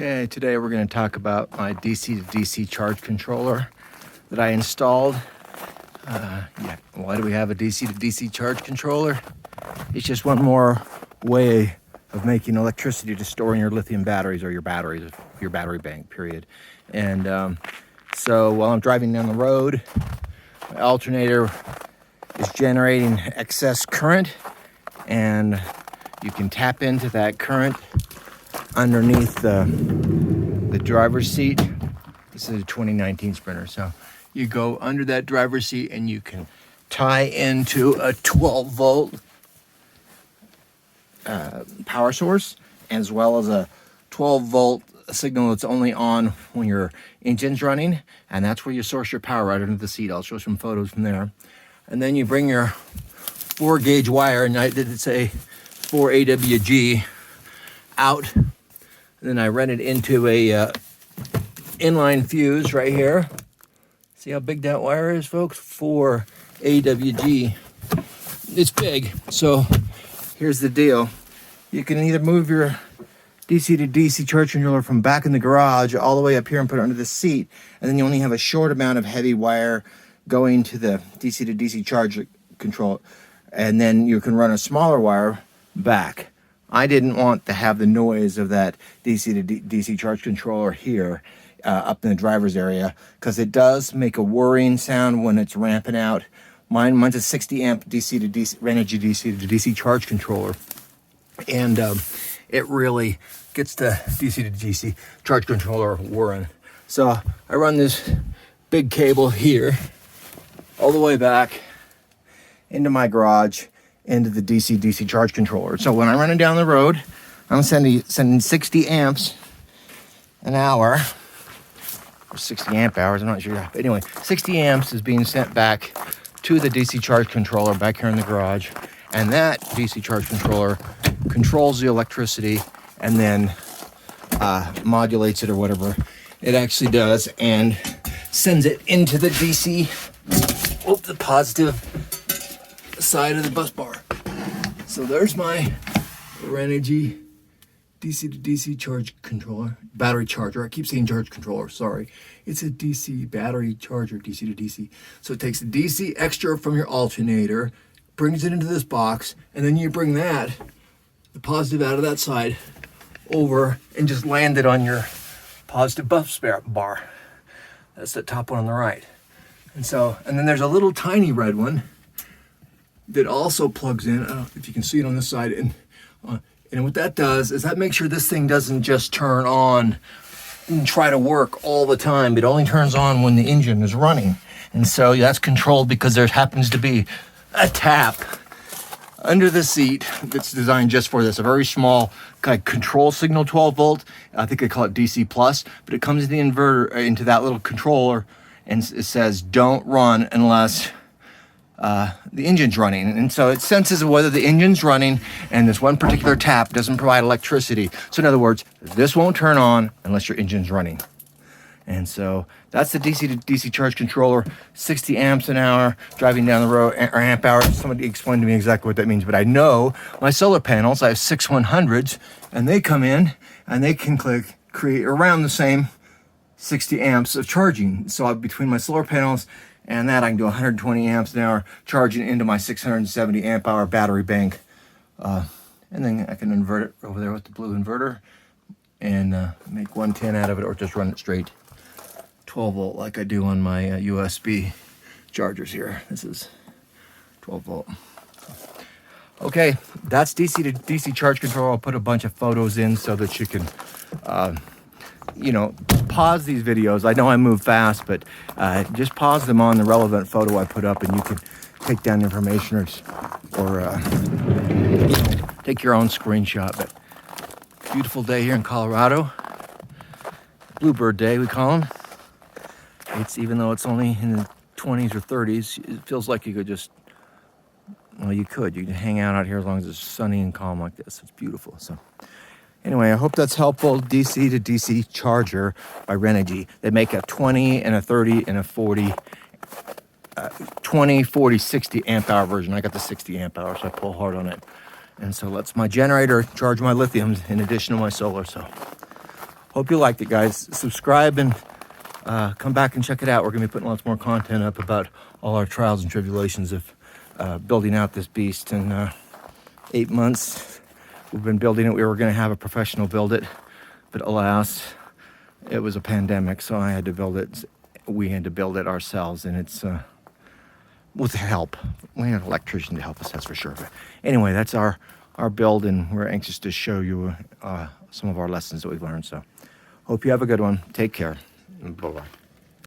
Okay, today we're going to talk about my DC to DC charge controller that I installed. Why do we have a DC to DC charge controller? It's just one more way of making electricity to store in your lithium batteries or your battery bank, period. And so while I'm driving down the road, my alternator is generating excess current, and you can tap into that current underneath the driver's seat. This is a 2019 Sprinter, so you go under that driver's seat and you can tie into a 12 volt power source, as well as a 12 volt signal that's only on when your engine's running, and that's where you source your power, right under the seat. I'll show some photos from there. And then you bring your 4 gauge wire, and I did say 4 AWG out. Then I run it into a inline fuse right here. See how big that wire is, folks? 4 AWG. It's big. So here's the deal. You can either move your DC to DC charge controller from back in the garage all the way up here and put it under the seat, and then you only have a short amount of heavy wire going to the DC to DC charge control, and then you can run a smaller wire back. I didn't want to have the noise of that DC to DC charge controller here up in the driver's area, because it does make a whirring sound when it's ramping out. Mine's a 60 amp DC to DC, Renogy DC to DC charge controller, and it really gets the DC to DC charge controller whirring. So I run this big cable here all the way back into my garage, into the DC charge controller. So when I'm running down the road, I'm sending 60 amps an hour, or 60 amp hours, I'm not sure. But anyway, 60 amps is being sent back to the DC charge controller back here in the garage, and that DC charge controller controls the electricity and then modulates it or whatever it actually does, and sends it into the DC, the positive side of the bus bar. So there's my Renogy DC to DC charge controller, battery charger. I keep saying charge controller, sorry. It's a DC battery charger, DC to DC. So it takes the DC extra from your alternator, brings it into this box, and then you bring that, the positive out of that side, over and just land it on your positive bus bar. That's the top one on the right. And then there's a little tiny red one that also plugs in. I don't know if you can see it on this side. And what that does is that makes sure this thing doesn't just turn on and try to work all the time. It only turns on when the engine is running. And so that's controlled because there happens to be a tap under the seat that's designed just for this. A very small kind of control signal, 12 volt. I think they call it DC plus, but it comes in the inverter, into that little controller, and it says don't run unless the engine's running. And so it senses whether the engine's running, and this one particular tap doesn't provide electricity. So in other words, this won't turn on unless your engine's running. And so that's the DC to DC charge controller, 60 amps an hour, driving down the road, or amp hour. Somebody explained to me exactly what that means, but I know my solar panels, I have 6100s, and they come in and they can create around the same 60 amps of charging. So between my solar panels and that, I can do 120 amps an hour charging into my 670 amp hour battery bank. And then I can invert it over there with the blue inverter and make 110 out of it, or just run it straight 12 volt like I do on my USB chargers here. This is 12 volt. Okay, that's DC to DC charge control. I'll put a bunch of photos in so that you can pause these videos. I know I move fast, but just pause them on the relevant photo I put up, and you can take down information or take your own screenshot. But beautiful day here in Colorado. Bluebird day, we call them. It's, even though it's only in the 20s or 30s, it feels like you could just, you can hang out here as long as it's sunny and calm like this. It's beautiful. So anyway, I hope that's helpful. DC to DC charger by Renogy. They make a 20 and a 30 and a 40, 20, 40, 60 amp hour version. I got the 60 amp hour, so I pull hard on it. And so lets my generator charge my lithiums in addition to my solar. So Hope you liked it, guys. Subscribe and come back and check it out. We're gonna be putting lots more content up about all our trials and tribulations of building out this beast. In 8 months, we've been building it. We were gonna have a professional build it, but alas, it was a pandemic, so I had to build it. We had to build it ourselves, and it's with help. We had an electrician to help us, that's for sure. But anyway, that's our build, and we're anxious to show you some of our lessons that we've learned. So hope you have a good one. Take care. Bye-bye.